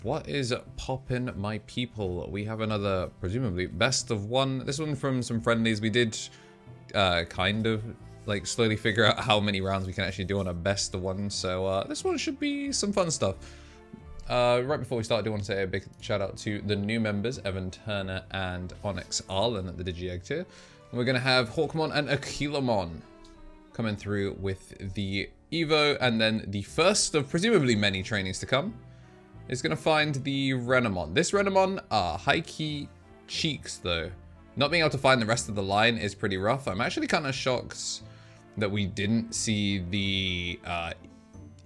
What is poppin', my people? We have another, presumably, best of one. This one from some friendlies. We did kind of like slowly figure out how many rounds we can actually do on a best of one. So this one should be some fun stuff. Right before we start, I do want to say a big shout out to the new members, Evan Turner and Onyx Arlen at the DigiEgg tier. And we're going to have Hawkmon and Akilamon coming through with the Evo, and then the first of presumably many trainings to come is going to find the Renamon. This Renamon, high-key cheeks though. Not being able to find the rest of the line is pretty rough. I'm actually kind of shocked that we didn't see the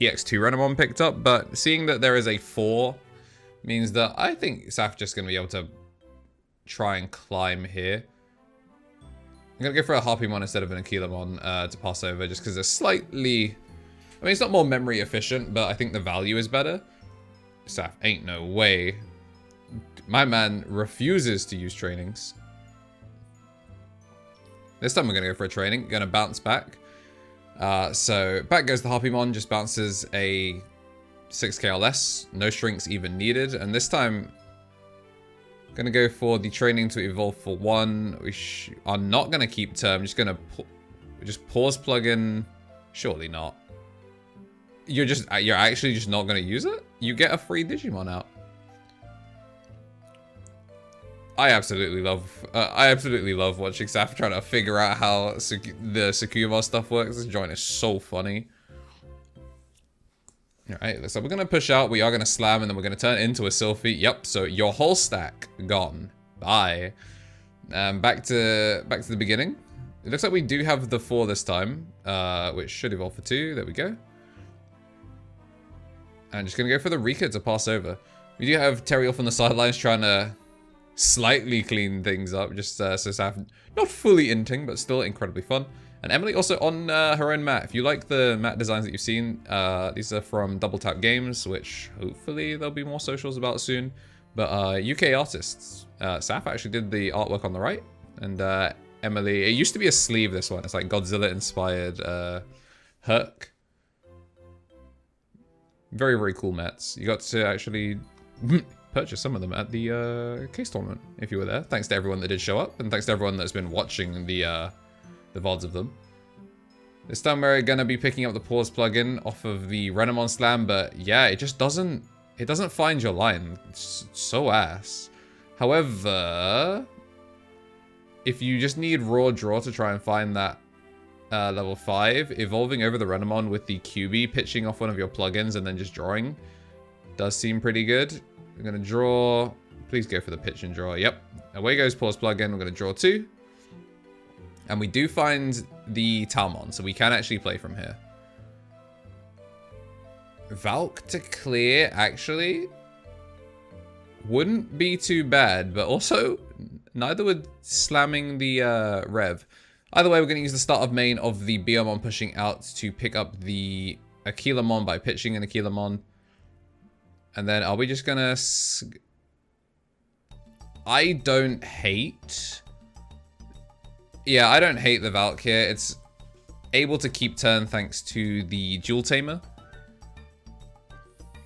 EX6 Renamon picked up, but seeing that there is a 4 means that I think Saf's just going to be able to try and climb here. I'm going to go for a Harpymon instead of an Akilamon to pass over, just because they're slightly... I mean, it's not more memory efficient, but I think the value is better. Saf, ain't no way. My man refuses to use trainings. This time we're going to go for a training. Going to bounce back. So back goes the Harpymon, just bounces a 6k or less. No shrinks even needed. And this time, going to go for the training to evolve for 1. We are not going to keep term. Just going to just pause plugin. Surely not. You're actually just not going to use it? You get a free Digimon out. I absolutely love watching Saf trying to figure out how the Sakuyamon stuff works. This joint is so funny. Alright, so we're going to push out. We are going to slam, and then we're going to turn into a Silphy. Yep, so your whole stack gone. Bye. Back to the beginning. It looks like we do have the 4 this time, which should evolve for 2. There we go. And just going to go for the Rika to pass over. We do have Terry off on the sidelines trying to slightly clean things up. Just so Saf not fully inting, but still incredibly fun. And Emily also on her own mat. If you like the mat designs that you've seen, these are from Double Tap Games, which hopefully there'll be more socials about soon. But UK artists. Saf actually did the artwork on the right. And Emily, it used to be a sleeve, this one. It's like Godzilla inspired Herc. Very, very cool mats. You got to actually purchase some of them at the case tournament, if you were there. Thanks to everyone that did show up, and thanks to everyone that's been watching the VODs of them. This time we're going to be picking up the pause plugin off of the Renamon Slam, but yeah, it just doesn't find your line. It's so ass. However, if you just need raw draw to try and find that level 5, evolving over the Renamon with the QB, pitching off one of your plugins and then just drawing does seem pretty good. We're going to draw. Please go for the pitch and draw. Yep. Away goes pause plugin. We're going to draw 2. And we do find the Talmon, so we can actually play from here. Valk to clear, actually, wouldn't be too bad, but also neither would slamming the Rev. Either way, we're going to use the start of main of the Veemon pushing out to pick up the Akilamon by pitching an Akilamon. And then are we just going to... I don't hate... Yeah, I don't hate the Valk here. It's able to keep turn thanks to the Jewel Tamer.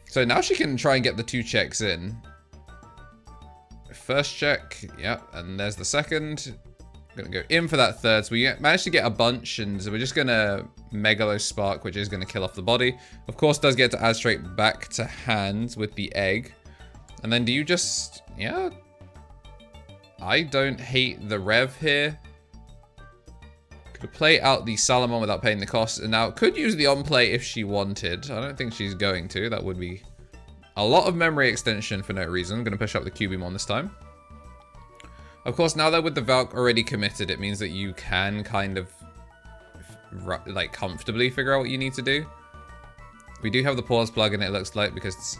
So now she can try and get the 2 checks in. First check, yep, and there's the second. Gonna go in for that third. So we managed to get a bunch, and so we're just gonna Megalo Spark, which is gonna kill off the body. Of course, does get to add straight back to hand with the egg. And then do you just, yeah. I don't hate the Rev here. Could play out the Salamon without paying the cost, and now could use the on play if she wanted. I don't think she's going to. That would be a lot of memory extension for no reason. I'm gonna push up the Cubimon this time. Of course, now that with the Valk already committed, it means that you can kind of like comfortably figure out what you need to do. We do have the pause plugin, it looks like, because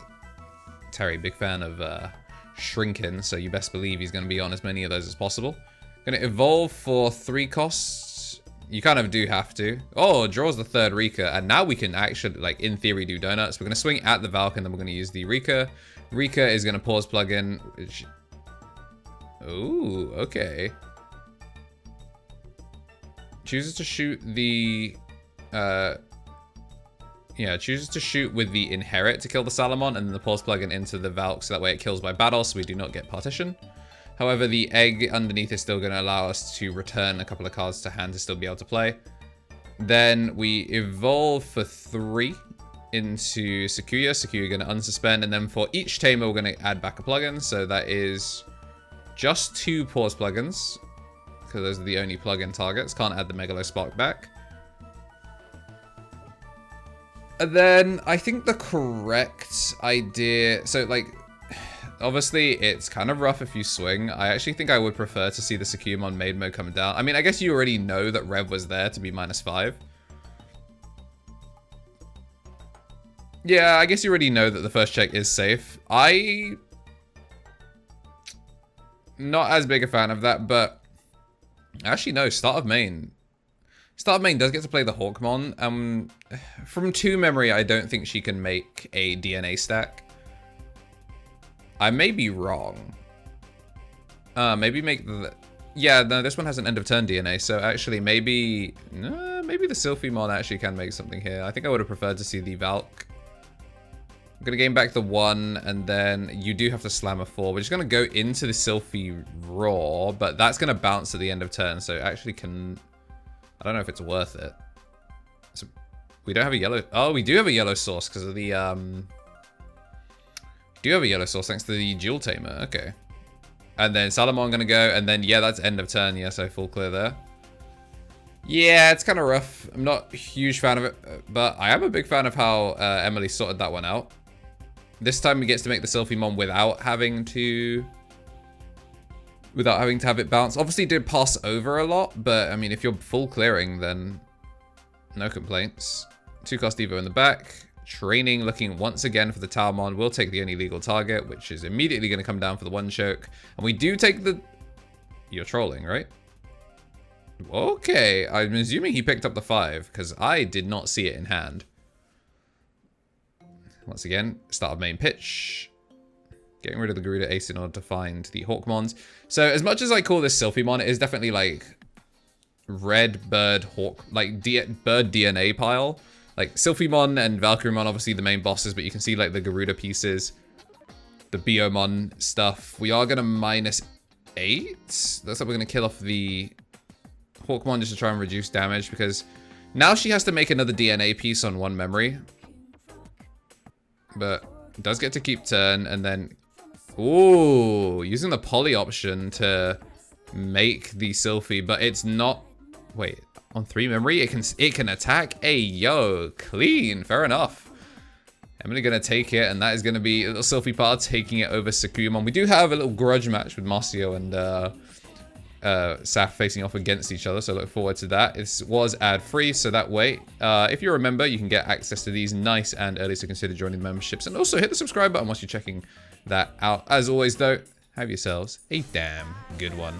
Terry, big fan of shrinking, so you best believe he's going to be on as many of those as possible. Going to evolve for 3 costs. You kind of do have to. Oh, draws the third Rika, and now we can actually, like, in theory, do donuts. We're going to swing at the Valk, and then we're going to use the Rika. Rika is going to pause plugin, which... Ooh, okay. Chooses to shoot the Yeah, chooses to shoot with the Inherit to kill the Salamon, and then the Pause plugin into the Valk, so that way it kills by battle, so we do not get Partition. However, the Egg underneath is still going to allow us to return a couple of cards to hand to still be able to play. Then we evolve for 3 into Sakuya. Sakuya going to unsuspend, and then for each Tamer, we're going to add back a plugin, so that is just 2 Pause plugins, because those are the only plugin targets. Can't add the Megalospark back. And then I think the correct idea, so like, obviously it's kind of rough if you swing. I actually think I would prefer to see the Sakuyamon Maid Mode come down. I mean, I guess you already know that Rev was there to be -5. Yeah, I guess you already know that the first check is safe. Not as big a fan of that, but actually no, Start of Main does get to play the Hawkmon. From 2 memory, I don't think she can make a DNA stack. I may be wrong. Maybe make the... Yeah, no, this one has an end of turn DNA, so actually maybe the Silphymon actually can make something here. I think I would have preferred to see the Valk. I'm going to gain back the 1, and then you do have to slam a 4. We're just going to go into the Silphy Raw, but that's going to bounce at the end of turn, so actually can... I don't know if it's worth it. So we don't have a yellow... Oh, we do have a yellow source because of the... do have a yellow source thanks to the Jewel Tamer. Okay. And then Salamon going to go. And then, yeah, that's end of turn. Yeah, so full clear there. Yeah, it's kind of rough. I'm not a huge fan of it. But I am a big fan of how Emily sorted that one out. This time he gets to make the Silphymon without having to have it bounce. Obviously, it did pass over a lot, but I mean, if you're full clearing, then no complaints. 2-cost Evo in the back. Training looking once again for the Talmon. We'll take the only legal target, which is immediately going to come down for the 1 choke. And we do take the... You're trolling, right? Okay, I'm assuming he picked up the 5, because I did not see it in hand. Once again, start of main pitch. Getting rid of the Garuda Ace in order to find the Hawkmons. So as much as I call this Silphymon, it is definitely like red bird hawk, like bird DNA pile. Like Silphymon and Valkyrymon, obviously the main bosses, but you can see like the Garuda pieces, the Biomon stuff. We are gonna -8. Looks like we're gonna kill off the Hawkmon just to try and reduce damage, because now she has to make another DNA piece on 1 memory. But does get to keep turn, and then ooh, using the poly option to make the Silphy, but it's not. Wait, on 3 memory, it can attack. Hey yo, clean, fair enough. Emily gonna take it, and that is gonna be a little Silphy part taking it over Sakuyamon. We do have a little grudge match with Marcio and Saf facing off against each other, so look forward to that. It was ad-free, so that way, if you're a member, you can get access to these nice and early, so consider joining the memberships. And also hit the subscribe button once you're checking that out. As always, though, have yourselves a damn good one.